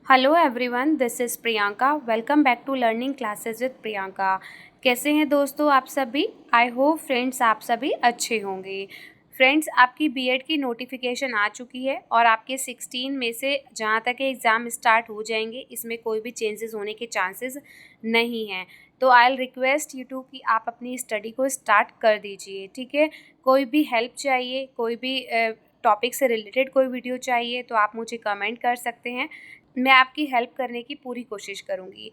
Hello everyone, this is Priyanka. Welcome back to learning classes with Priyanka. कैसे हैं दोस्तों आप सभी? आई होप फ्रेंड्स आप सभी अच्छे होंगे। फ्रेंड्स, आपकी बीएड की नोटिफिकेशन आ चुकी है और आपके 16 में से जहां तक एग्ज़ाम स्टार्ट हो जाएंगे, इसमें कोई भी चेंजेस होने के चांसेस नहीं हैं। तो I will request you to कि आप अपनी स्टडी को स्टार्ट कर दीजिए, ठीक है। कोई भी हेल्प चाहिए, कोई भी टॉपिक से रिलेटेड कोई वीडियो चाहिए तो आप मुझे कमेंट कर सकते हैं। मैं आपकी हेल्प करने की पूरी कोशिश करूँगी।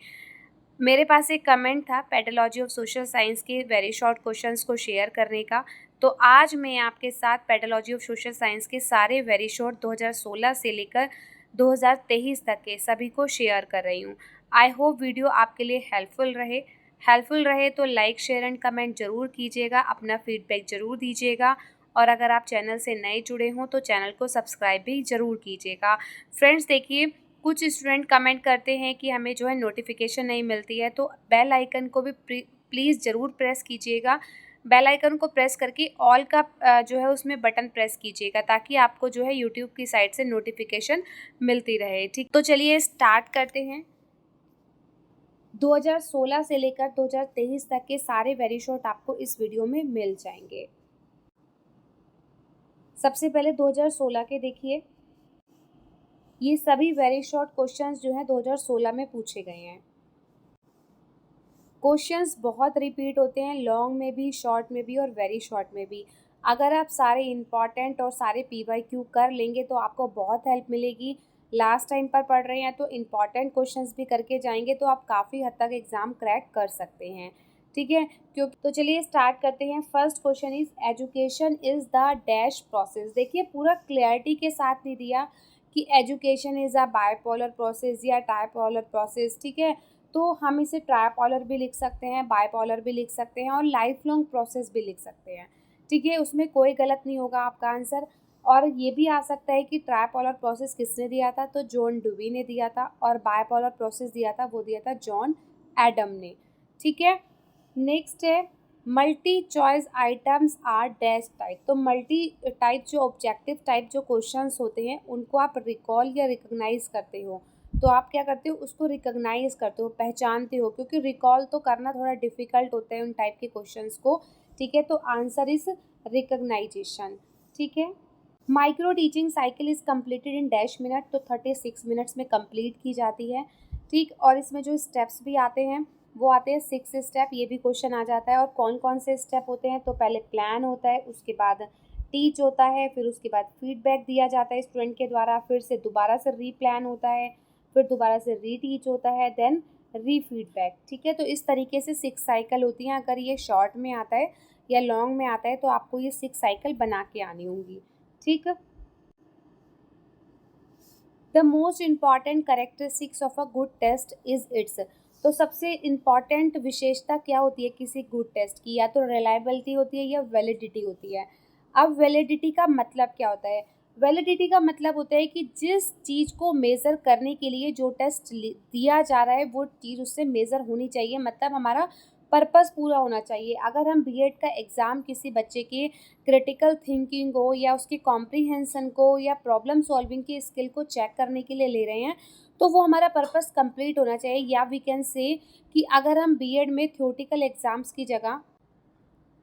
मेरे पास एक कमेंट था पेडोलॉजी ऑफ सोशल साइंस के वेरी शॉर्ट क्वेश्चंस को शेयर करने का, तो आज मैं आपके साथ पेडोलॉजी ऑफ सोशल साइंस के सारे वेरी शॉर्ट 2016 से लेकर 2023 तक के सभी को शेयर कर रही हूँ। आई होप वीडियो आपके लिए हेल्पफुल रहे तो लाइक शेयर एंड कमेंट ज़रूर कीजिएगा, अपना फीडबैक ज़रूर दीजिएगा और अगर आप चैनल से नए जुड़े हों तो चैनल को सब्सक्राइब भी ज़रूर कीजिएगा। फ्रेंड्स देखिए, कुछ स्टूडेंट कमेंट करते हैं कि हमें जो है नोटिफिकेशन नहीं मिलती है, तो बेल आइकन को भी प्लीज़ ज़रूर प्रेस कीजिएगा। बेल आइकन को प्रेस करके ऑल का जो है उसमें बटन प्रेस कीजिएगा ताकि आपको जो है यूट्यूब की साइड से नोटिफिकेशन मिलती रहे, ठीक। तो चलिए स्टार्ट करते हैं। 2016 से लेकर 2023 तक के सारे वेरी शॉर्ट आपको इस वीडियो में मिल जाएंगे। सबसे पहले 2016 के देखिए, ये सभी वेरी शॉर्ट क्वेश्चंस जो हैं 2016 में पूछे गए हैं। क्वेश्चंस बहुत रिपीट होते हैं, लॉन्ग में भी, शॉर्ट में भी और वेरी शॉर्ट में भी। अगर आप सारे इम्पॉर्टेंट और सारे पीवाईक्यू कर लेंगे तो आपको बहुत हेल्प मिलेगी। लास्ट टाइम पर पढ़ रहे हैं तो इम्पॉर्टेंट क्वेश्चंस भी करके जाएंगे तो आप काफ़ी हद तक एग्ज़ाम क्रैक कर सकते हैं, ठीक है। क्योंकि तो चलिए स्टार्ट करते हैं। First question is education is the dash process. देखिए पूरा क्लैरिटी के साथ नहीं दिया कि education is a bipolar process या टाइपोलर प्रोसेस, ठीक है। तो हम इसे ट्राइपोलर भी लिख सकते हैं, बाइपोलर भी लिख सकते हैं और लाइफ लॉन्ग प्रोसेस भी लिख सकते हैं, ठीक है। उसमें कोई गलत नहीं होगा आपका आंसर। और ये भी आ सकता है कि ट्राइपोलर प्रोसेस किसने दिया था, तो जॉन डुवी ने दिया था, और बाइपोलर प्रोसेस दिया था, वो दिया था जॉन एडम ने, ठीक है। नेक्स्ट है multi choice items are dash type. तो मल्टी टाइप जो ऑब्जेक्टिव टाइप जो क्वेश्चंस होते हैं उनको आप रिकॉल या रिकॉग्नाइज करते हो, तो आप क्या करते हो, उसको रिकॉग्नाइज करते हो, पहचानते हो, क्योंकि रिकॉल तो करना थोड़ा डिफिकल्ट होता है उन टाइप के क्वेश्चंस को, ठीक है। तो आंसर इज रिकॉग्नाइजेशन, ठीक है। Micro teaching cycle is completed in dash minute. तो 36 मिनट्स में कंप्लीट की जाती है, ठीक। और इसमें जो स्टेप्स भी आते हैं वो आते हैं 6 स्टेप, ये भी क्वेश्चन आ जाता है। और कौन कौन से स्टेप होते हैं, तो पहले प्लान होता है, उसके बाद टीच होता है, फिर उसके बाद फीडबैक दिया जाता है स्टूडेंट के द्वारा, फिर से दोबारा से रीप्लान होता है, फिर दोबारा से रीटीच होता है, देन रीफीडबैक, ठीक है। तो इस तरीके से 6 साइकिल होती हैं। अगर ये शॉर्ट में आता है या लॉन्ग में आता है तो आपको ये 6 साइकिल बना के आनी होंगी, ठीक है। The most important characteristics of a good test is its. तो सबसे इम्पॉर्टेंट विशेषता क्या होती है किसी गुड टेस्ट की, या तो रिलायबिलिटी होती है या वैलिडिटी होती है। अब वैलिडिटी का मतलब क्या होता है? वैलिडिटी का मतलब होता है कि जिस चीज़ को मेज़र करने के लिए जो टेस्ट दिया जा रहा है वो चीज़ उससे मेज़र होनी चाहिए, मतलब हमारा पर्पस पूरा होना चाहिए। अगर हम बीएड का एग्ज़ाम किसी बच्चे के क्रिटिकल थिंकिंग को या उसकी कॉम्प्रीहेंसन को या प्रॉब्लम सॉल्विंग की स्किल को चेक करने के लिए ले रहे हैं, तो वो हमारा पर्पस कंप्लीट होना चाहिए। या वी कैन से कि अगर हम बीएड में थ्योरेटिकल एग्ज़ाम्स की जगह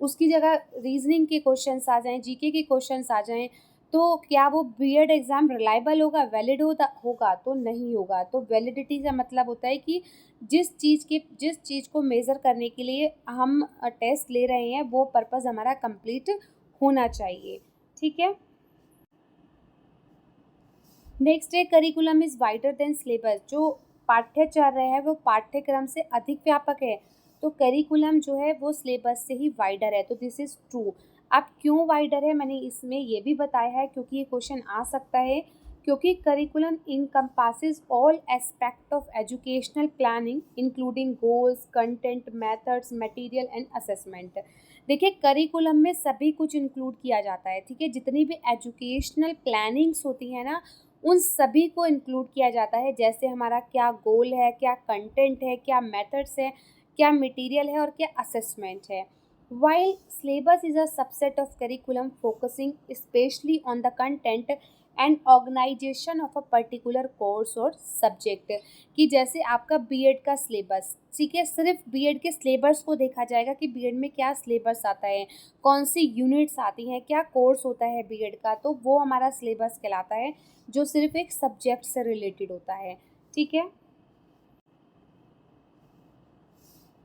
उसकी जगह रीजनिंग के क्वेश्चंस आ जाएँ, जीके के क्वेश्चंस आ जाएँ, तो क्या वो बीएड एग्ज़ाम रिलायबल होगा, वैलिड होगा? तो नहीं होगा। तो वैलिडिटी का मतलब होता है कि जिस चीज़ को मेज़र करने के लिए हम टेस्ट ले रहे हैं वो पर्पस हमारा कंप्लीट होना चाहिए, ठीक है। नेक्स्ट है curriculum is wider than syllabus. जो पाठ्यचर्या है वो पाठ्यक्रम से अधिक व्यापक है, तो करिकुलम जो है वो सिलेबस से ही वाइडर है, तो दिस इज़ ट्रू। अब क्यों वाइडर है मैंने इसमें ये भी बताया है, क्योंकि ये क्वेश्चन आ सकता है, क्योंकि curriculum encompasses all aspect of educational planning including goals, content, methods, material and assessment. देखिए करिकुलम में सभी कुछ इंक्लूड किया जाता है, ठीक है। जितनी भी एजुकेशनल प्लानिंग्स होती हैं ना, उन सभी को इंक्लूड किया जाता है, जैसे हमारा क्या गोल है, क्या कंटेंट है, क्या मेथड्स है, क्या मटेरियल है और क्या असेसमेंट है। While syllabus is a subset of curriculum focusing specially on the content, and organisation of a particular course और सब्जेक्ट, कि जैसे आपका बीएड का सिलेबस, ठीक है, सिर्फ बीएड के सिलेबस को देखा जाएगा कि बीएड में क्या सिलेबस आता है, कौन सी यूनिट्स आती हैं, क्या कोर्स होता है बीएड का, तो वो हमारा सिलेबस कहलाता है जो सिर्फ एक सब्जेक्ट से रिलेटेड होता है। ठीक है।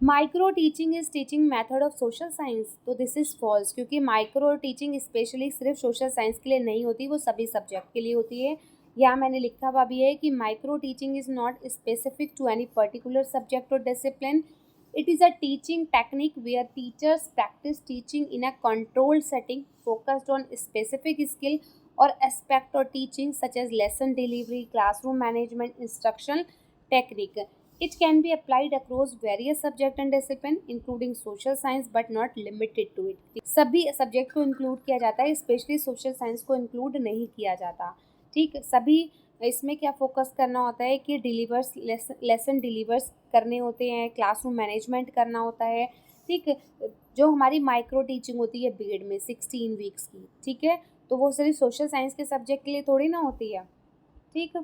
Micro teaching is teaching method of social science, तो दिस इज फॉल्स, क्योंकि माइक्रो टीचिंग स्पेशली सिर्फ सोशल साइंस के लिए नहीं होती, वो सभी सब्जेक्ट के लिए होती है। यहाँ मैंने लिखा हुआ भी है कि micro teaching is not specific to any particular subject or discipline, it is a teaching technique where teachers practice teaching in a controlled setting focused on specific skill or aspect or teaching such as lesson delivery, classroom management, instructional technique. It can be applied across various subject and discipline including social science but not limited to it. सभी subject को include किया जाता है, specially social science को include नहीं किया जाता। ठीक, सभी इसमें क्या फोकस करना होता है कि डिलीवर्स लेसन डिलीवर्स करने होते हैं, क्लासरूम मैनेजमेंट करना होता है। ठीक, जो हमारी माइक्रो टीचिंग होती है बीएड में 16 वीक्स की, ठीक है, तो वो सिर्फ सोशल साइंस के सब्जेक्ट के लिए थोड़ी ना होती है। ठीक,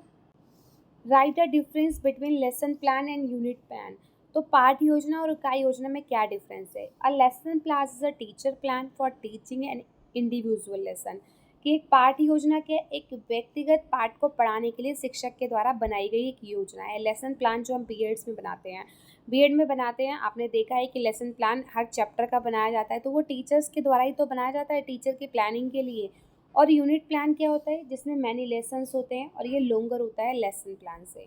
right a difference between lesson plan and unit plan, तो पाठ योजना और इकाई योजना में क्या डिफरेंस है। A lesson plan is a teacher plan for teaching an individual lesson, कि एक पाठ योजना के एक व्यक्तिगत पाठ को पढ़ाने के लिए शिक्षक के द्वारा बनाई गई एक योजना है। लेसन प्लान जो हम बीएड्स में बनाते हैं, आपने देखा है कि लेसन प्लान हर चैप्टर का बनाया जाता है, तो वो टीचर्स के द्वारा ही तो बनाया जाता है, टीचर की प्लानिंग के लिए। और यूनिट प्लान क्या होता है, जिसमें मैनी लेसन्स होते हैं और ये लॉन्गर होता है लेसन प्लान से।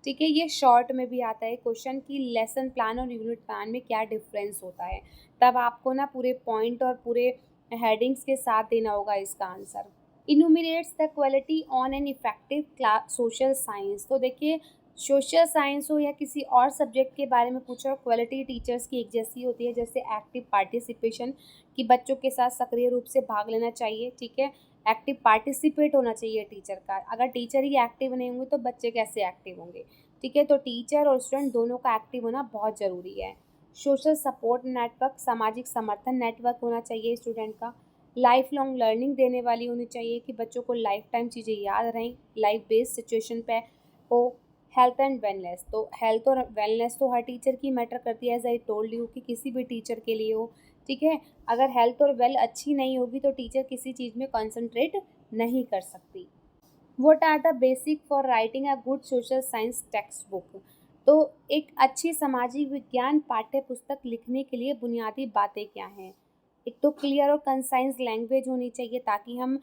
ठीक है, ये शॉर्ट में भी आता है क्वेश्चन कि लेसन प्लान और यूनिट प्लान में क्या डिफरेंस होता है, तब आपको ना पूरे पॉइंट और पूरे हेडिंग्स के साथ देना होगा इसका answer. Enumerates the quality on an effective class social science, तो देखिए सोशल साइंस हो या किसी और सब्जेक्ट के बारे में पूछो, क्वालिटी टीचर्स की एक जैसी होती है, जैसे एक्टिव पार्टिसिपेशन, कि बच्चों के साथ सक्रिय रूप से भाग लेना चाहिए। ठीक है, एक्टिव पार्टिसिपेट होना चाहिए टीचर का, अगर टीचर ही एक्टिव नहीं होंगे तो बच्चे कैसे एक्टिव होंगे। ठीक है, तो टीचर और स्टूडेंट दोनों का एक्टिव होना बहुत ज़रूरी है। सोशल सपोर्ट नेटवर्क, सामाजिक समर्थन नेटवर्क होना चाहिए स्टूडेंट का। लाइफ लॉन्ग लर्निंग देने वाली होनी चाहिए कि बच्चों को लाइफ टाइम चीज़ें याद रहें, लाइफ बेस्ड सिचुएशन पे हो। हेल्थ एंड वेलनेस, तो हेल्थ और वेलनेस तो हर टीचर की मैटर करती है, एज आई टोल्ड यू कि किसी भी टीचर के लिए हो। ठीक है, अगर हेल्थ और वेल अच्छी नहीं होगी तो टीचर किसी चीज़ में कॉन्सेंट्रेट नहीं कर सकती। What are the basic for writing a good social science textbook, तो एक अच्छी सामाजिक विज्ञान पाठ्य पुस्तक लिखने के लिए बुनियादी बातें क्या हैं। एक तो क्लियर और कंसाइज लैंग्वेज होनी चाहिए ताकि हम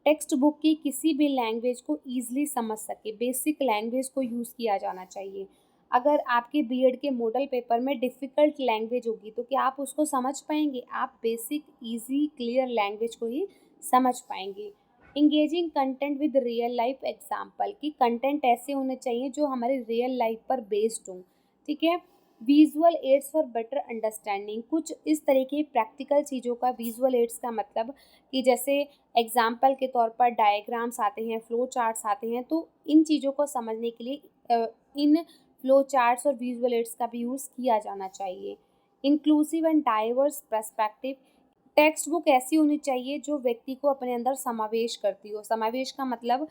टेक्स्ट बुक की किसी भी लैंग्वेज को ईजिली समझ सके, बेसिक लैंग्वेज को यूज़ किया जाना चाहिए। अगर आपके बीएड के मॉडल पेपर में डिफ़िकल्ट लैंग्वेज होगी तो क्या आप उसको समझ पाएंगे, आप बेसिक ईजी क्लियर लैंग्वेज को ही समझ पाएंगे। Engaging content with real life example, कि कंटेंट ऐसे होने चाहिए जो हमारे रियल लाइफ पर बेस्ड हों। ठीक है, visual aids for better understanding, कुछ इस तरह की प्रैक्टिकल चीज़ों का विजुअल एड्स का मतलब कि जैसे एग्जाम्पल के तौर पर डायग्राम्स आते हैं, फ्लो चार्ट्स आते हैं, तो इन चीज़ों को समझने के लिए इन फ्लो चार्ट्स और विजुअल एड्स का भी यूज़ किया जाना चाहिए। Inclusive and diverse perspective, text book ऐसी होनी चाहिए जो व्यक्ति को अपने अंदर समावेश करती हो। समावेश का मतलब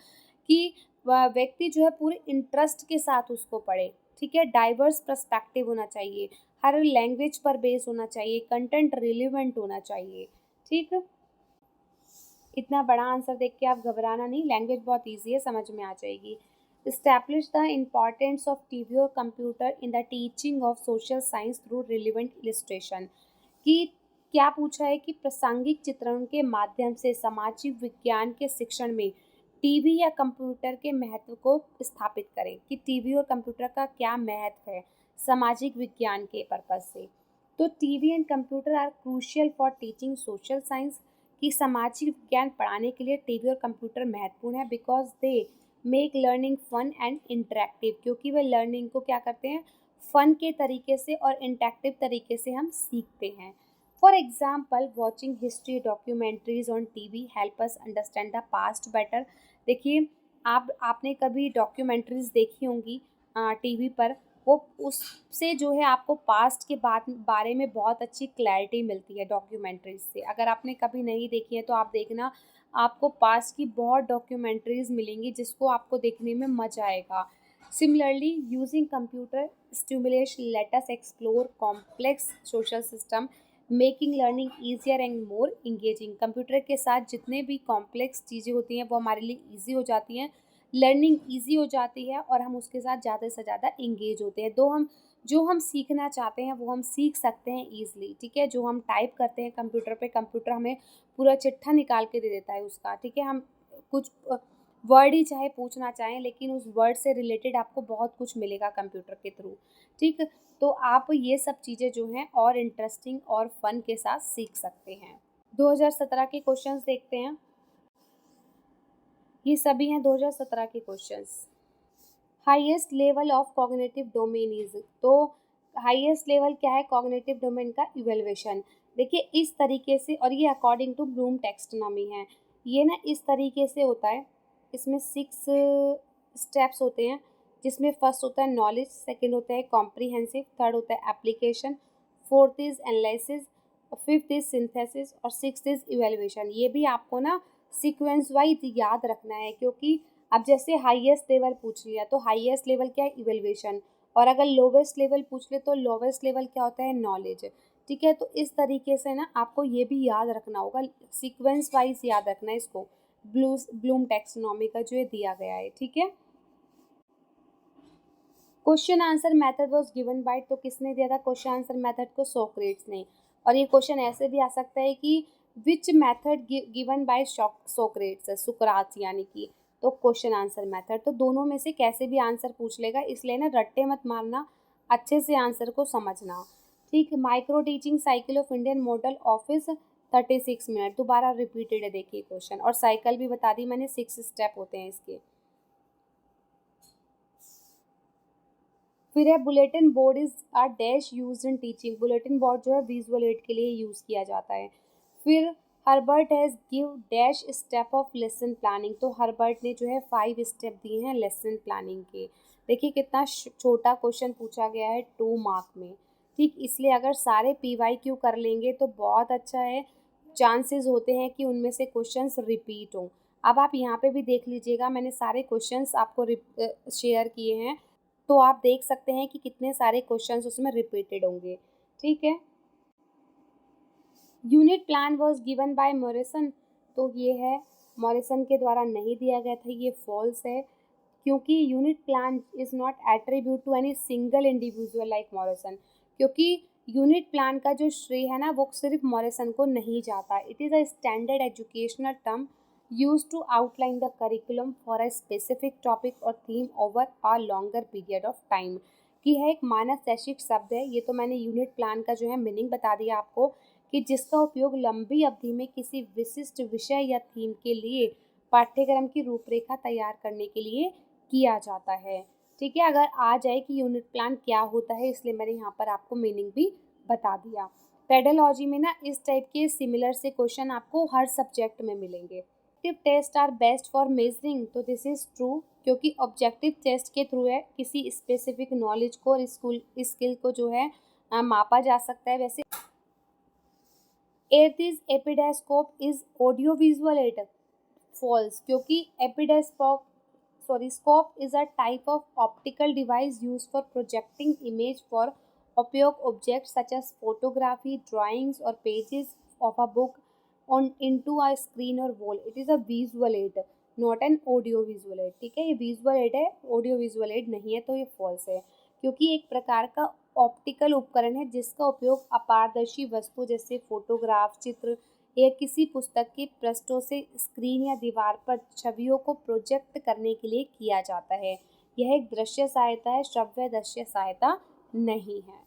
कि वह व्यक्ति जो है पूरे इंटरेस्ट के साथ उसको पढ़े। ठीक है, डाइवर्स पर्सपेक्टिव होना चाहिए, हर लैंग्वेज पर बेस होना चाहिए, कंटेंट रिलेवेंट होना चाहिए। ठीक है, इतना बड़ा आंसर देख के आप घबराना नहीं, लैंग्वेज बहुत ईजी है, समझ में आ जाएगी। Establish the importance of TV or computer in the teaching of social science through relevant illustration, कि क्या पूछा है कि प्रासंगिक चित्रण के माध्यम से सामाजिक विज्ञान के शिक्षण में टीवी या कंप्यूटर के महत्व को स्थापित करें, कि टीवी और कंप्यूटर का क्या महत्व है सामाजिक विज्ञान के पर्पज से। तो TV and computer are crucial for teaching social science, कि सामाजिक विज्ञान पढ़ाने के लिए टीवी और कंप्यूटर महत्वपूर्ण है because they make learning fun and interactive, क्योंकि वे लर्निंग को क्या करते हैं, फन के तरीके से और इंटरेक्टिव तरीके से हम सीखते हैं। For example watching history documentaries on TV help us understand the past better. देखिए आपने कभी डॉक्यूमेंट्रीज देखी होंगी टीवी पर, वो उससे जो है आपको पास्ट के बारे में बहुत अच्छी क्लैरिटी मिलती है डॉक्यूमेंट्रीज से। अगर आपने कभी नहीं देखी है तो आप देखना, आपको पास्ट की बहुत डॉक्यूमेंट्रीज मिलेंगी जिसको आपको देखने में मज़ा आएगा। Similarly using computer stimulation let us explore complex social system making learning easier and more engaging. Computer के साथ जितने भी कॉम्प्लेक्स चीज़ें होती हैं वो हमारे लिए ईजी हो जाती हैं, लर्निंग ईजी हो जाती है और हम उसके साथ ज़्यादा से ज़्यादा इंगेज होते हैं। जो हम सीखना चाहते हैं वो हम सीख सकते हैं ईज़िली, ठीक है। जो हम टाइप करते हैं कंप्यूटर पे, कंप्यूटर हमें पूरा चिट्ठा निकाल के दे देता है उसका, ठीक है। हम कुछ वर्ड ही चाहे पूछना चाहें लेकिन उस वर्ड से रिलेटेड आपको बहुत कुछ मिलेगा कंप्यूटर के थ्रू, ठीक। तो आप ये सब चीज़ें जो हैं और इंटरेस्टिंग और फन के साथ सीख सकते हैं। 2017 के क्वेश्चंस देखते हैं। ये सभी हैं 2017 के questions. Highest level of cognitive domain is, तो हाईएस्ट लेवल क्या है कॉग्निटिव डोमेन का? इवेल्युएशन। देखिए इस तरीके से, और ये अकॉर्डिंग टू ब्लूम टेक्सोनॉमी है, ये ना इस तरीके से होता है। इसमें 6 स्टेप्स होते हैं जिसमें फर्स्ट होता है नॉलेज, सेकंड होता है कॉम्प्रिहेंसिव, थर्ड होता है application, fourth is analysis, fifth is synthesis और सिक्स्थ इज इवेल्युएशन। ये भी आपको ना सीक्वेंस वाइज याद रखना है, क्योंकि अब जैसे हाईएस्ट लेवल पूछ लिया तो हाईएस्ट लेवल क्या है? इवेल्युएशन। और अगर लोवेस्ट लेवल पूछ ले तो लोवेस्ट लेवल क्या होता है? नॉलेज, ठीक है। तो इस तरीके से ना आपको ये भी याद रखना होगा, सीक्वेंस वाइज याद रखना है इसको, ब्लूम टैक्सोनॉमी का जो ये दिया गया है, ठीक है। Question answer method was given by, तो किसने दिया था क्वेश्चन आंसर मेथड को? सोक्रेट्स ने। और ये क्वेश्चन ऐसे भी आ सकता है कि which method given by Socrates, सुकरात यानी कि, तो क्वेश्चन आंसर मेथड, तो दोनों में से कैसे भी आंसर पूछ लेगा, इसलिए ना रट्टे मत मारना, अच्छे से आंसर को समझना, ठीक। Micro teaching cycle of Indian model office 36 minute, दोबारा रिपीटेड है देखिए क्वेश्चन, और साइकिल भी बता दी मैंने, 6 स्टेप होते हैं इसके। फिर है bulletin board is a dash use in teaching, bulletin board जो है विजुअल एड के लिए यूज़ किया जाता है। फिर Herbert has give dash step of lesson planning, तो हर्बर्ट ने जो है 5 स्टेप दिए हैं लेसन प्लानिंग के। देखिए कितना छोटा क्वेश्चन पूछा गया है 2 मार्क में, ठीक। इसलिए अगर सारे PYQ कर लेंगे तो बहुत अच्छा है, चांसेस होते हैं कि उनमें से क्वेश्चंस रिपीट हों। अब आप यहाँ पे भी देख लीजिएगा, मैंने सारे क्वेश्चंस आपको शेयर किए हैं, तो आप देख सकते हैं कि कितने सारे क्वेश्चंस उसमें रिपीटेड होंगे, ठीक है। Unit plan was given by Morrison, तो ये है मॉरिसन के द्वारा नहीं दिया गया था, ये फॉल्स है, क्योंकि unit plan is not attribute to any single individual like Morrison, क्योंकि यूनिट प्लान का जो श्रेय है ना वो सिर्फ मॉरिसन को नहीं जाता। It is a standard educational term used to outline the curriculum for a specific topic or theme over a longer period of time, कि है एक मानक शैक्षिक शब्द है। ये तो मैंने यूनिट प्लान का जो है मीनिंग बता दिया आपको, कि जिसका उपयोग लंबी अवधि में किसी विशिष्ट विषय या थीम के लिए पाठ्यक्रम की रूपरेखा तैयार करने के लिए किया जाता है, ठीक है। अगर आ जाए कि यूनिट प्लान क्या होता है, इसलिए मैंने यहाँ पर आपको मीनिंग भी बता दिया। पेडोलॉजी में ना इस टाइप के सिमिलर से क्वेश्चन आपको हर सब्जेक्ट में मिलेंगे। Objective test are best for measuring, तो दिस इज ट्रू, क्योंकि ऑब्जेक्टिव टेस्ट के थ्रू है किसी स्पेसिफिक नॉलेज को और स्किल को जो है मापा जा सकता है। वैसे at is epidiascope is audio visual aid, false, क्योंकि scope is a type of optical device use for projecting image for उपयोग object such as photography, drawings और pages of a book on into a screen or wall. It is a visual aid, not an audio visual aid, ठीक है। ये visual aid है, audio visual aid नहीं है, तो ये false है, क्योंकि एक प्रकार का ऑप्टिकल उपकरण है जिसका उपयोग अपारदर्शी वस्तु जैसे फोटोग्राफ, चित्र या किसी पुस्तक के पृष्ठों से स्क्रीन या दीवार पर छवियों को प्रोजेक्ट करने के लिए किया जाता है। यह एक दृश्य सहायता है, श्रव्य दृश्य सहायता नहीं है।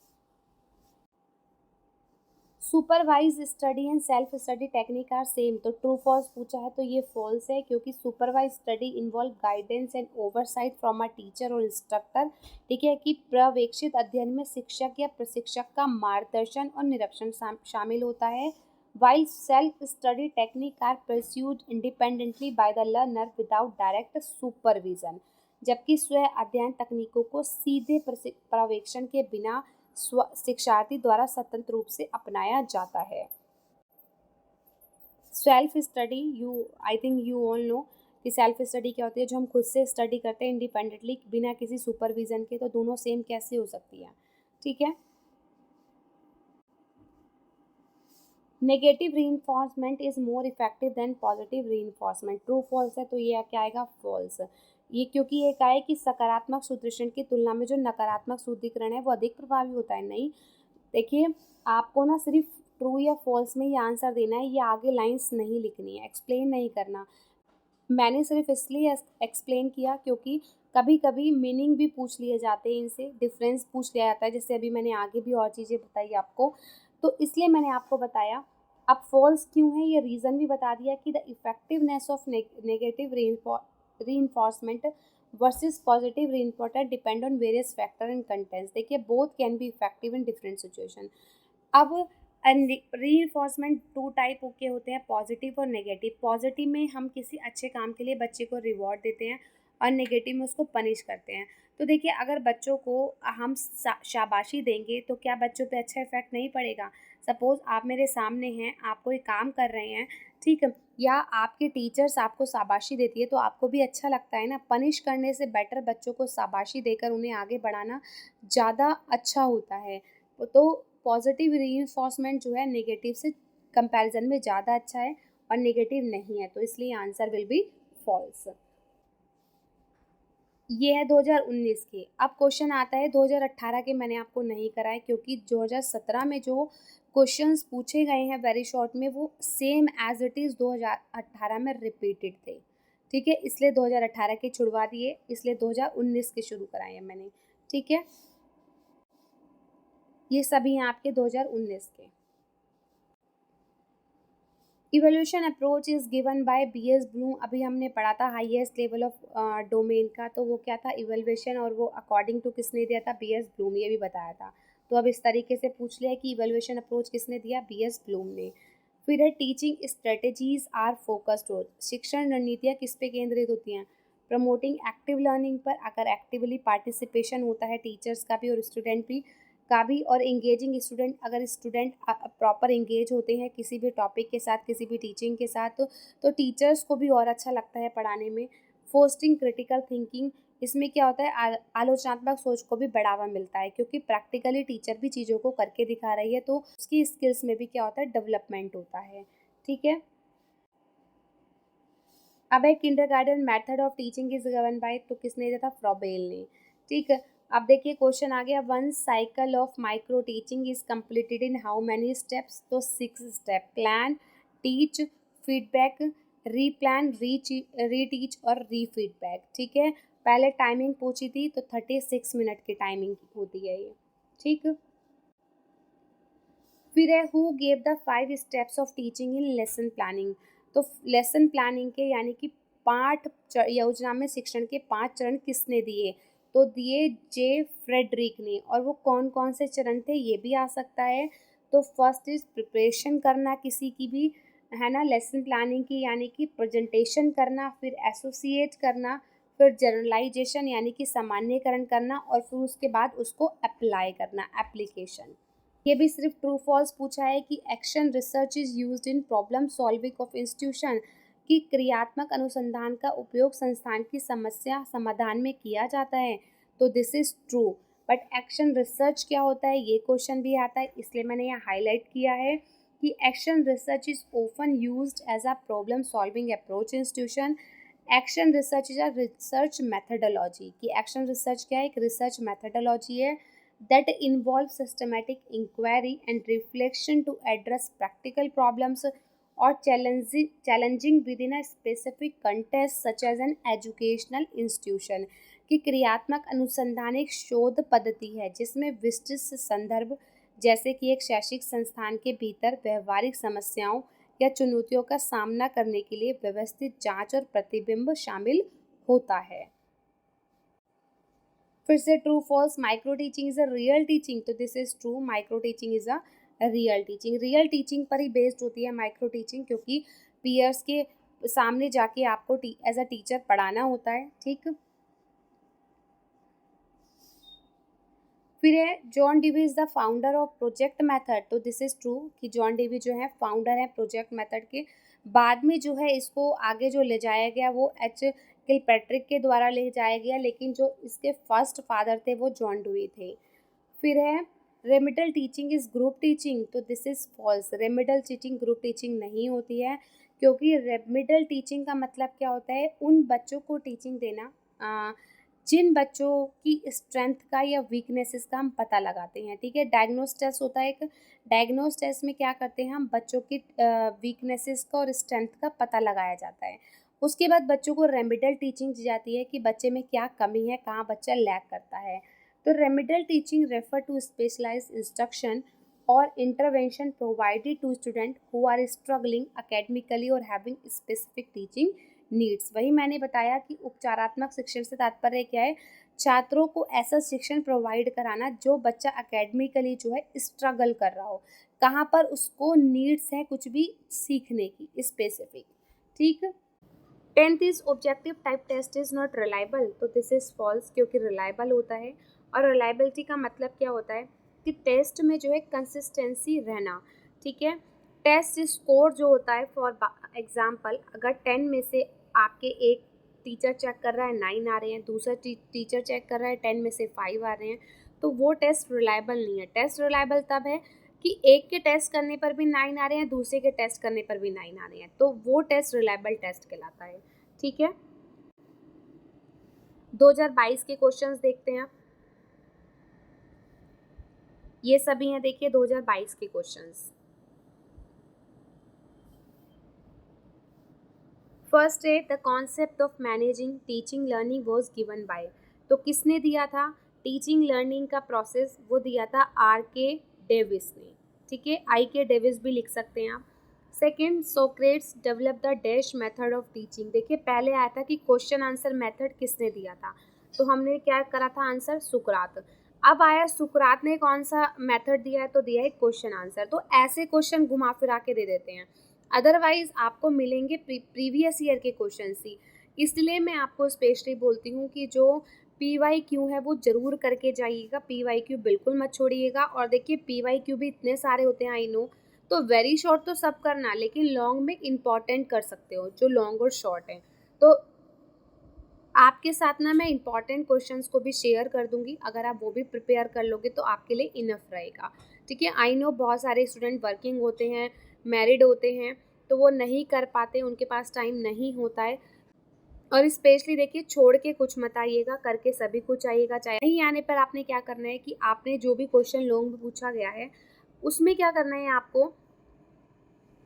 Supervise study and self study technique are same, तो ट्रू फॉल्स पूछा है तो ये फॉल्स है, क्योंकि supervise study involve guidance and oversight from a teacher और इंस्ट्रक्टर, ठीक है, कि पर्यवेक्षित अध्ययन में शिक्षक या प्रशिक्षक का मार्गदर्शन और निरीक्षण शामिल होता है। While self study technique are pursued independently by the learner without direct supervision, जबकि स्व अध्ययन तकनीकों को सीधे पर्यवेक्षण के बिना शिक्षार्थी द्वारा स्वतंत्र रूप से अपनाया जाता है। Self study, I think you all know कि सेल्फ स्टडी क्या होती है, जो हम खुद से स्टडी करते हैं इंडिपेंडेंटली बिना किसी सुपरविजन के, तो दोनों सेम कैसे हो सकती है, ठीक है। Negative reinforcement is more effective than positive reinforcement, true false है तो ये क्या आएगा, फॉल्स। ये क्योंकि ये कहा है कि सकारात्मक सुदृढ़ीकरण की तुलना में जो नकारात्मक सुदृढ़ीकरण है वो अधिक प्रभावी होता है। नहीं, देखिए आपको ना सिर्फ ट्रू या फॉल्स में ये आंसर देना है, ये आगे लाइंस नहीं लिखनी है, एक्सप्लेन नहीं करना। मैंने सिर्फ इसलिए एक्सप्लेन किया क्योंकि कभी कभी मीनिंग भी पूछ लिए जाते हैं, इनसे डिफरेंस पूछ लिया जाता है, जैसे अभी मैंने आगे भी और चीज़ें बताई आपको, तो इसलिए मैंने आपको बताया। अब फॉल्स क्यों है ये रीज़न भी बता दिया कि the effectiveness of negative reinforcement versus positive reinforcement depend on various factor and contents. देखिए both can be effective in different situation. अब रीइंफोर्समेंट टू टाइप के होते हैं, पॉजिटिव और नेगेटिव। पॉजिटिव में हम किसी अच्छे काम के लिए बच्चे को रिवॉर्ड देते हैं और नेगेटिव में उसको पनिश करते हैं। तो देखिए अगर बच्चों को हम शाबाशी देंगे तो क्या बच्चों पे अच्छा इफेक्ट नहीं पड़ेगा। सपोज़ आप मेरे सामने हैं, आप कोई काम कर रहे हैं, ठीक है, या आपके टीचर्स आपको शाबाशी देती है तो आपको भी अच्छा लगता है ना। पनिश करने से बेटर बच्चों को शाबाशी देकर उन्हें आगे बढ़ाना ज़्यादा अच्छा होता है। तो पॉजिटिव रीइंफोर्समेंट जो है नेगेटिव से कंपैरिजन में ज़्यादा अच्छा है और नेगेटिव नहीं है, तो इसलिए आंसर विल बी फॉल्स। ये है 2019 के। अब क्वेश्चन आता है 2018 के, मैंने आपको नहीं कराए क्योंकि 2017 में जो क्वेश्चंस पूछे गए हैं वेरी शॉर्ट में वो सेम एज इट इज़ 2018 में रिपीटेड थे, ठीक है, इसलिए 2018 के छुड़वा दिए, इसलिए 2019 के शुरू कराए हैं मैंने, ठीक है। ये सभी हैं आपके 2019 के। Evolution approach is given by BS Bloom. अभी हमने पढ़ा था हाईएस्ट लेवल ऑफ डोमेन का, तो वो क्या था, इवोल्यूशन, और वो अकॉर्डिंग टू किसने दिया था, BS ब्लूम, ये भी बताया था। तो अब इस तरीके से पूछ लिया कि इवोल्यूशन अप्रोच किसने दिया, BS ब्लूम ने। फिर है teaching strategies are focused on, शिक्षण रणनीतियाँ किस पे केंद्रित होती हैं, प्रमोटिंग एक्टिव लर्निंग पर। अगर एक्टिवली पार्टिसिपेशन होता है टीचर्स का भी और स्टूडेंट भी का भी, और इंगेजिंग स्टूडेंट, अगर स्टूडेंट प्रॉपर इंगेज होते हैं किसी भी टॉपिक के साथ, किसी भी टीचिंग के साथ, तो टीचर्स को भी और अच्छा लगता है पढ़ाने में। फोस्टिंग क्रिटिकल थिंकिंग, इसमें क्या होता है, आलोचनात्मक सोच को भी बढ़ावा मिलता है क्योंकि प्रैक्टिकली टीचर भी चीज़ों को करके दिखा रही है, तो उसकी स्किल्स में भी क्या होता है, डेवलपमेंट होता है, ठीक है। अब है kindergarten method of teaching is given by, तो किसने दिया था, फ्रॉबेल ने, ठीक है। अब देखिए क्वेश्चन आ गया, one cycle of micro teaching is completed in how many steps, तो 6 step, plan, teach, feedback, replan, reteach और रीफीडबैक, ठीक है। पहले टाइमिंग पूछी थी तो 36 मिनट की टाइमिंग होती है ये, ठीक। फिर है who gave the 5 steps of teaching in lesson planning, तो लेसन प्लानिंग के यानी कि पाठ योजना में शिक्षण के 5 चरण किसने दिए, तो दिए जे फ्रेडरिक ने। और वो कौन कौन से चरण थे ये भी आ सकता है। तो फर्स्ट इज प्रिपरेशन करना किसी की भी, है ना, लेसन प्लानिंग की, यानी कि प्रेजेंटेशन करना, फिर एसोसिएट करना, फिर जनरलाइजेशन यानी कि सामान्यकरण करना, और फिर उसके बाद उसको अप्लाई करना, एप्लीकेशन। ये भी सिर्फ ट्रू फॉल्स पूछा है कि action research is used in problem solving of institution, कि क्रियात्मक अनुसंधान का उपयोग संस्थान की समस्या समाधान में किया जाता है, तो this is true. But action research क्या होता है ये क्वेश्चन भी आता है, इसलिए मैंने यहाँ हाईलाइट किया है कि action research is often used as a problem solving approach institution. Action research is a research methodology, कि एक्शन रिसर्च क्या है, एक रिसर्च मेथडोलॉजी है that involve systematic inquiry and reflection to address practical problems or challenging within a specific context such as an educational institution। कि क्रियात्मक अनुसंधान एक शोध पद्धति है जिसमें विशिष्ट संदर्भ जैसे कि एक शैक्षिक संस्थान के भीतर व्यवहारिक समस्याओं या चुनौतियों का सामना करने के लिए व्यवस्थित जांच और प्रतिबिंब शामिल होता है। फिर से true false, micro teaching is a real teaching, तो this is true, micro teaching is a real teaching. Real teaching पर ही बेस्ड होती है माइक्रो टीचिंग, क्योंकि पीयर्स के सामने जाके आपको एज अ टीचर पढ़ाना होता है, ठीक। फिर है John Dewey is the founder of project method, तो दिस इज़ ट्रू कि जॉन डीवी जो है फाउंडर है प्रोजेक्ट मेथड के। बाद में जो है इसको आगे जो ले जाया गया वो एच किलपैट्रिक के द्वारा ले जाया गया, लेकिन जो इसके फर्स्ट फादर थे वो जॉन डीवी थे। फिर है remedial teaching is group teaching, तो this is false. Remedial teaching group teaching नहीं होती है, क्योंकि रेमिडल टीचिंग का मतलब क्या होता है, उन बच्चों को टीचिंग देना जिन बच्चों की स्ट्रेंथ का या वीकनेसेस का हम पता लगाते हैं। ठीक है, डायग्नोस टेस्ट होता है एक। डायग्नोस टेस्ट में क्या करते हैं, हम बच्चों की वीकनेसेस का और स्ट्रेंथ का पता लगाया जाता है। उसके बाद बच्चों को रेमिडल टीचिंग दी जाती है कि बच्चे में क्या कमी है, कहाँ बच्चा लैक करता है। तो remedial teaching refer to specialized instruction और intervention provided to student who are struggling academically और हैविंग स्पेसिफिक टीचिंग नीड्स। वही मैंने बताया कि उपचारात्मक शिक्षण से तात्पर्य क्या है, छात्रों को ऐसा शिक्षण प्रोवाइड कराना जो बच्चा अकेडमिकली जो है स्ट्रगल कर रहा हो, कहाँ पर उसको नीड्स है कुछ भी सीखने की स्पेसिफिक। ठीक। 10th is objective type test is not reliable, तो दिस इज फॉल्स, क्योंकि रिलायबल होता है। और रिलायबिलिटी का मतलब क्या होता है कि टेस्ट में जो है कंसिस्टेंसी रहना। ठीक है, टेस्ट स्कोर जो होता है, फॉर एग्जांपल अगर 10 में से आपके एक टीचर चेक कर रहा है 9 आ रहे हैं, दूसरा टीचर चेक कर रहा है 10 में से 5 आ रहे हैं, तो वो टेस्ट रिलायबल नहीं है। टेस्ट रिलायबल तब है कि एक के टेस्ट करने पर भी 9 आ रहे हैं, दूसरे के टेस्ट करने पर भी 9 आ रहे हैं, तो वो टेस्ट रिलायबल टेस्ट कहलाता है। ठीक है, 2022 के क्वेश्चंस देखते हैं आप। ये सभी हैं, देखिए 2022 के क्वेश्चंस। फर्स्ट है the concept of managing teaching learning was given by, तो किसने दिया था टीचिंग लर्निंग का प्रोसेस, वो दिया था R.K. डेविस ने। ठीक है, I.K. डेविस भी लिख सकते हैं आप। Second, Socrates develop the dash method of teaching. देखिए पहले आया था कि क्वेश्चन आंसर मेथड किसने दिया था, तो हमने क्या करा था आंसर, सुकरात। अब आया सुकरात ने कौन सा मेथड दिया है, तो दिया है क्वेश्चन आंसर। तो ऐसे क्वेश्चन घुमा फिरा के दे देते हैं, अदरवाइज आपको मिलेंगे प्रीवियस ईयर के क्वेश्चन ही। इसलिए मैं आपको स्पेशली बोलती हूँ कि जो PYQ है वो ज़रूर करके जाइएगा, PYQ बिल्कुल मत छोड़िएगा। और देखिए PYQ भी इतने सारे होते हैं, आई नो, तो वेरी शॉर्ट तो सब करना, लेकिन लॉन्ग में इम्पॉर्टेंट कर सकते हो, जो लॉन्ग और शॉर्ट है। तो आपके साथ ना मैं इंपॉर्टेंट क्वेश्चंस को भी शेयर कर दूंगी, अगर आप वो भी प्रिपेयर कर लोगे तो आपके लिए इनफ रहेगा। ठीक है, आई नो बहुत सारे स्टूडेंट वर्किंग होते हैं, मैरिड होते हैं, तो वो नहीं कर पाते, उनके पास टाइम नहीं होता है। और स्पेशली देखिए छोड़ के कुछ मत आइएगा, करके सभी कुछ आइएगा। चाहे नहीं आने पर आपने क्या करना है कि आपने जो भी क्वेश्चन लॉन्ग में पूछा गया है उसमें क्या करना है आपको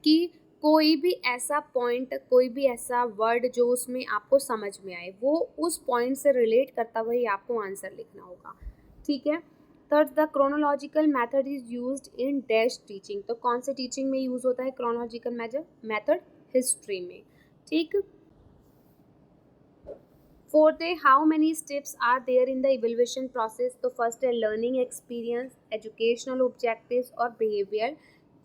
कि कोई भी ऐसा पॉइंट, कोई भी ऐसा वर्ड जो उसमें आपको समझ में आए, वो उस पॉइंट से रिलेट करता हुआ ही आपको आंसर लिखना होगा। ठीक है, third, the chronological method is used in dash teaching, तो कौन से टीचिंग में यूज होता है क्रोनोलॉजिकल मेथड, हिस्ट्री में। ठीक, फोर्थ है how many steps are there in the evaluation process, तो फर्स्ट है लर्निंग एक्सपीरियंस, एजुकेशनल ऑब्जेक्टिव्स और बिहेवियर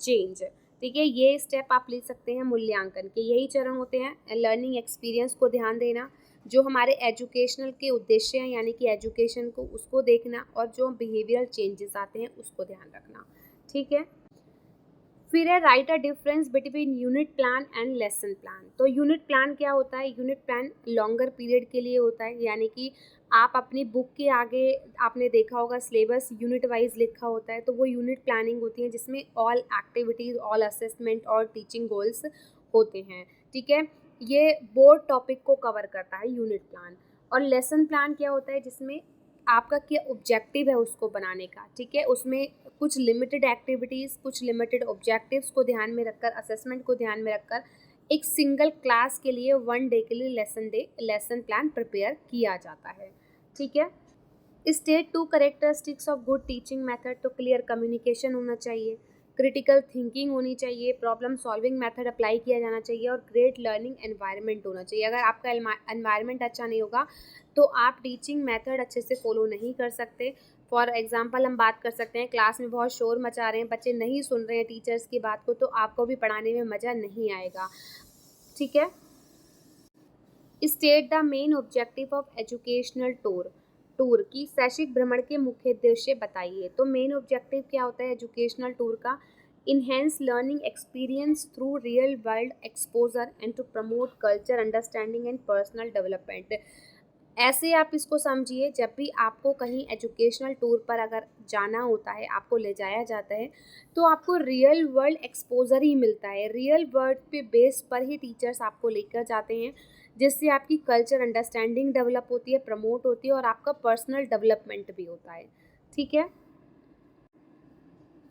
चेंज। ठीक है, ये स्टेप आप ले सकते हैं मूल्यांकन के, यही चरण होते हैं। लर्निंग एक्सपीरियंस को ध्यान देना, जो हमारे एजुकेशनल के उद्देश्य हैं यानी कि एजुकेशन को, उसको देखना, और जो बिहेवियर चेंजेस आते हैं उसको ध्यान रखना। ठीक है, फिर है right a difference between unit plan and lesson plan, तो यूनिट प्लान क्या होता है, यूनिट प्लान लॉन्गर पीरियड के लिए होता है, यानी कि आप अपनी बुक के आगे आपने देखा होगा सिलेबस यूनिट वाइज लिखा होता है, तो वो यूनिट प्लानिंग होती है जिसमें ऑल एक्टिविटीज़, ऑल असेसमेंट और टीचिंग गोल्स होते हैं। ठीक है, ये बोर्ड टॉपिक को कवर करता है यूनिट प्लान। और लेसन प्लान क्या होता है, जिसमें आपका क्या ऑब्जेक्टिव है उसको बनाने का। ठीक है, उसमें कुछ लिमिटेड एक्टिविटीज़, कुछ लिमिटेड ऑब्जेक्टिव्स को ध्यान में रखकर, असेसमेंट को ध्यान में रखकर एक सिंगल क्लास के लिए 1 डे के लिए लेसन प्लान प्रिपेयर किया जाता है। ठीक है, state 2 characteristics of good teaching method, तो क्लियर कम्युनिकेशन होना चाहिए, क्रिटिकल थिंकिंग होनी चाहिए, प्रॉब्लम सॉल्विंग मेथड अप्लाई किया जाना चाहिए, और ग्रेट लर्निंग एनवायरनमेंट होना चाहिए। अगर आपका एनवायरनमेंट अच्छा नहीं होगा तो आप टीचिंग मेथड अच्छे से फॉलो नहीं कर सकते। फॉर एग्जांपल हम बात कर सकते हैं, क्लास में बहुत शोर मचा रहे हैं, बच्चे नहीं सुन रहे हैं टीचर्स की बात को, तो आपको भी पढ़ाने में मज़ा नहीं आएगा। ठीक है, state the main objective of educational tour, tour की शैक्षिक भ्रमण के मुख्य उद्देश्य बताइए। तो मेन ऑब्जेक्टिव क्या होता है एजुकेशनल टूर का? Enhance learning experience through real world exposure and to promote culture understanding and personal development. ऐसे आप इसको समझिए, जब भी आपको कहीं एजुकेशनल टूर पर अगर जाना होता है, आपको ले जाया जाता है, तो आपको रियल वर्ल्ड एक्सपोजर ही मिलता है। रियल वर्ल्ड पे बेस पर ही टीचर्स आपको लेकर जाते हैं, जिससे आपकी कल्चर अंडरस्टैंडिंग डेवलप होती है, प्रमोट होती है और आपका पर्सनल डेवलपमेंट भी होता है। ठीक है,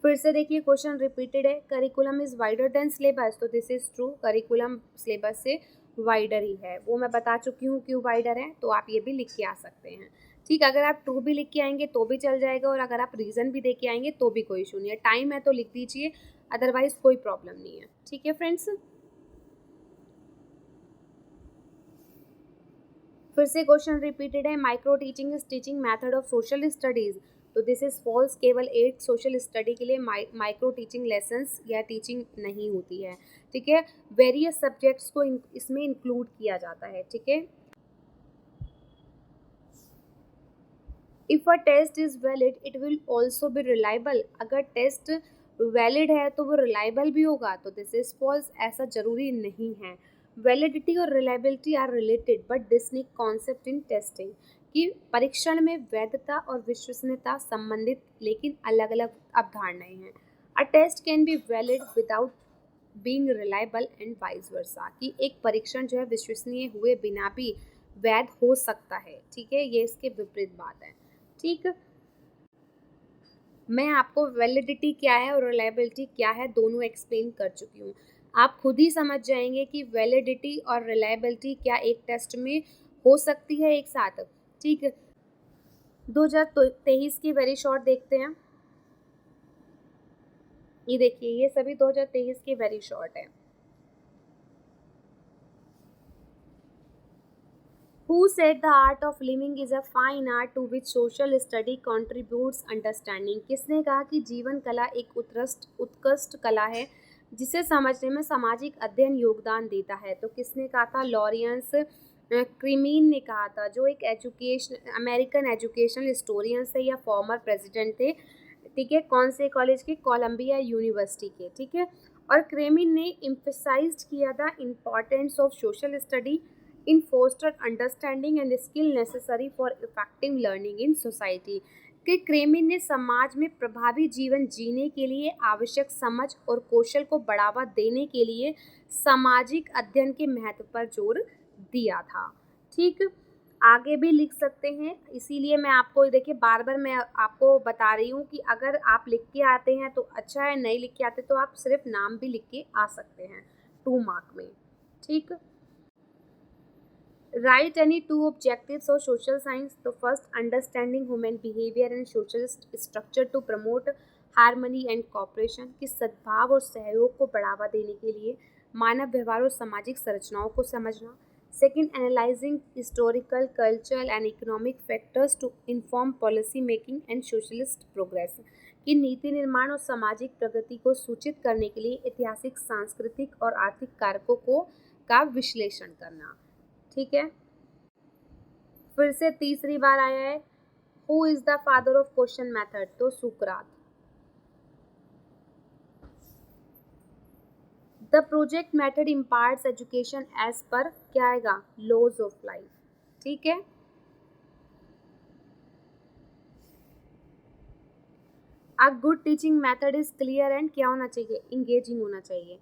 फिर से देखिए क्वेश्चन रिपीटेड है, curriculum is wider than syllabus. तो this is true, curriculum syllabus से वाइडर ही है, वो मैं बता चुकी हूँ क्यों वाइडर है, तो आप ये भी लिख के आ सकते हैं। ठीक, अगर आप ट्रू भी लिख के आएंगे तो भी चल जाएगा, और अगर आप रीज़न भी दे के आएंगे तो भी कोई इशू नहीं है। टाइम है तो लिख दीजिए, अदरवाइज कोई प्रॉब्लम नहीं है। ठीक है फ्रेंड्स, फिर से क्वेश्चन रिपीटेड है, micro teaching is teaching method of social studies. तो दिस इज फॉल्स, केवल 8 सोशल स्टडी के लिए माइक्रो टीचिंग लेसन्स या टीचिंग नहीं होती है। ठीक है, वेरियस सब्जेक्ट्स को इसमें इंक्लूड किया जाता है। ठीक है, if a test is valid it will also be reliable. अगर टेस्ट वैलिड है तो वो रिलायबल भी होगा। तो दिस इज फॉल्स, ऐसा जरूरी नहीं है। वैलिडिटी और reliability are related but distinct concept in testing, कि परीक्षण में वैधता और विश्वसनीयता संबंधित लेकिन अलग अलग अवधारणाएं हैं। A test can be valid without being reliable and vice versa, कि एक परीक्षण जो है विश्वसनीय हुए बिना भी वैध हो सकता है। ठीक है, ये इसके विपरीत बात है। ठीक, मैं आपको वैलिडिटी क्या है और रिलायबिलिटी क्या है दोनों एक्सप्लेन कर चुकी हूँ। आप खुद ही समझ जाएंगे कि वैलिडिटी और रिलायबिलिटी क्या एक टेस्ट में हो सकती है एक साथ। ठीक है, 2023 की वेरी शॉर्ट देखते हैं। ये देखिए, ये सभी 2023 की वेरी शॉर्ट है। Who said the art of living is a fine art to which social study contributes understanding? किसने कहा कि जीवन कला एक उत्कृष्ट कला है जिसे समझने में सामाजिक अध्ययन योगदान देता है? तो किसने कहा था? लॉरेंस क्रीमीन ने कहा था, जो एक एजुकेशन अमेरिकन एजुकेशनल हिस्टोरियन थे या फॉर्मर प्रेसिडेंट थे। ठीक है, कौन से कॉलेज के? कोलंबिया यूनिवर्सिटी के। ठीक है, और क्रेमिन ने इम्फेसाइज्ड किया था importance of social study in foster understanding and skill necessary for effective learning in society, कि क्रेमिन ने समाज में प्रभावी जीवन जीने के लिए आवश्यक समझ और कौशल को बढ़ावा देने के लिए सामाजिक अध्ययन के महत्व पर जोर दिया था। ठीक, आगे भी लिख सकते हैं, इसीलिए मैं आपको देखिए बार बार मैं आपको बता रही हूँ कि अगर आप लिख के आते हैं तो अच्छा है, नहीं लिख के आते तो आप सिर्फ नाम भी लिख के आ सकते हैं 2 मार्क में। ठीक, write any 2 objectives of social science. The first, understanding human behavior and social structure to promote harmony and cooperation, कि सद्भाव और सहयोग को बढ़ावा देने के लिए मानव व्यवहार और सामाजिक संरचनाओं को समझना। Second, analysing historical cultural and economic factors to inform policy making and socialist progress, कि नीति निर्माण और सामाजिक प्रगति को सूचित करने के लिए ऐतिहासिक, सांस्कृतिक और आर्थिक कारकों का विश्लेषण करना। ठीक है, फिर से तीसरी बार आया है, who is the father of question method? तो सुकरात। The project method imparts education as पर क्या आएगा? Laws of life. ठीक है, a good teaching method is clear and क्या होना चाहिए? इंगेजिंग होना चाहिए।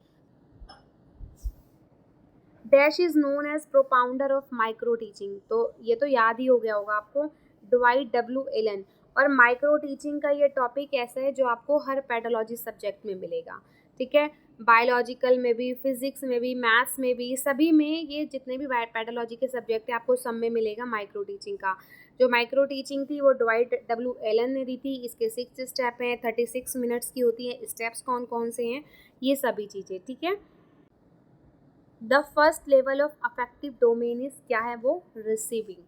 Dash is known as propounder of micro teaching, तो ये तो याद ही हो गया होगा आपको, डवाइट डब्ल्यू एलन। और माइक्रो टीचिंग का ये टॉपिक ऐसा है जो आपको हर पेडोलॉजी सब्जेक्ट में मिलेगा। ठीक है, बायोलॉजिकल में भी, फिजिक्स में भी, मैथ्स में भी, सभी में ये जितने भी पेडोलॉजी के सब्जेक्ट है आपको सब में मिलेगा माइक्रो टीचिंग का। जो माइक्रो टीचिंग थी वो डवाइट डब्ल्यू एलन ने दी थी। इसके 6 स्टेप हैं, 36 मिनट्स की होती है। स्टेप्स कौन कौन से हैं, ये सभी चीज़ें। ठीक है, the first level of affective domain is क्या है? वो रिसीविंग।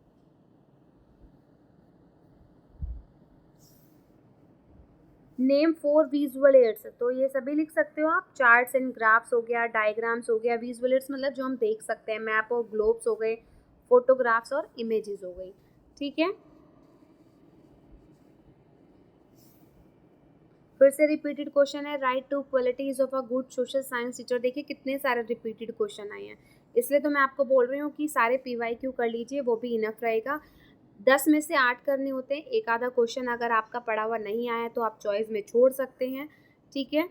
नेम 4 विजुअल एड्स, तो ये सभी लिख सकते हो आप। चार्ट्स एंड ग्राफ्स हो गया, डायग्राम्स हो गया, विजुअल एड्स मतलब जो हम देख सकते हैं, मैप और ग्लोब्स हो गए, फोटोग्राफ्स और इमेजेस हो गई। ठीक है, फिर से रिपीटेड क्वेश्चन है, right 2 qualities of a good social science teacher. देखिए कितने सारे रिपीटेड क्वेश्चन आए हैं, इसलिए तो मैं आपको बोल रही हूँ कि सारे PYQ कर लीजिए, वो भी इनफ रहेगा। 10 में से 8 करने होते हैं, एक आधा क्वेश्चन अगर आपका पढ़ा हुआ नहीं आया तो आप चॉइस में छोड़ सकते हैं, ठीक है।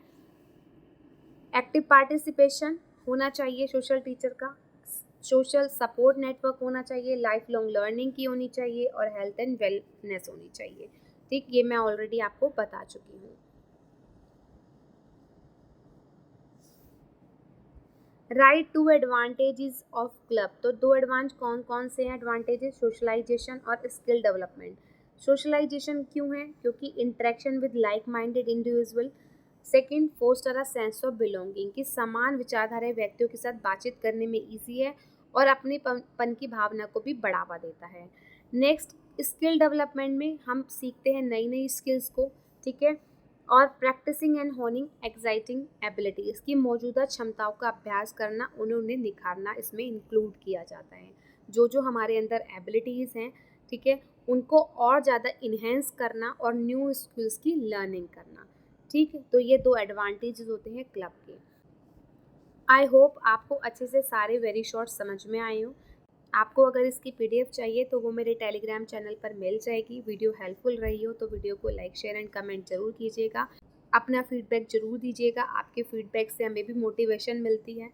एक्टिव पार्टिसिपेशन होना चाहिए सोशल टीचर का, सोशल सपोर्ट नेटवर्क होना चाहिए, लाइफ लॉन्ग लर्निंग की होनी चाहिए और हेल्थ एंड वेलनेस होनी चाहिए, ठीक। ये मैं ऑलरेडी आपको बता चुकी हूँ। Write 2 advantages of club. तो 2 एडवांटेज कौन कौन से हैं एडवांटेजेस, सोशलाइजेशन और स्किल डेवलपमेंट। सोशलाइजेशन क्यों है, क्योंकि interaction with like minded individual. Second, foster a sense of belonging, कि समान विचारधारा व्यक्तियों के साथ बातचीत करने में ईजी है और अपने पन की भावना को भी बढ़ावा देता है। नेक्स्ट, स्किल डेवलपमेंट में हम सीखते हैं नई नई स्किल्स को, ठीक है। और practising and honing exciting abilities, की मौजूदा क्षमताओं का अभ्यास करना, उन्हें निखारना इसमें इंक्लूड किया जाता है। जो हमारे अंदर एबिलिटीज़ हैं, ठीक है, उनको और ज़्यादा इन्हेंस करना और न्यू स्किल्स की लर्निंग करना, ठीक है। तो ये 2 एडवांटेजेस होते हैं क्लब के। आई होप आपको अच्छे से सारे वेरी शॉर्ट समझ में आए हों। आपको अगर इसकी PDF चाहिए तो वो मेरे टेलीग्राम चैनल पर मिल जाएगी। वीडियो हेल्पफुल रही हो तो वीडियो को लाइक शेयर एंड कमेंट ज़रूर कीजिएगा, अपना फीडबैक ज़रूर दीजिएगा, आपके फीडबैक से हमें भी मोटिवेशन मिलती है,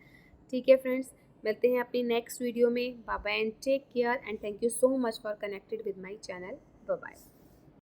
ठीक है फ्रेंड्स। मिलते हैं अपनी नेक्स्ट वीडियो में। Bye bye and take care and thank you so much for connected with my channel. Bye bye.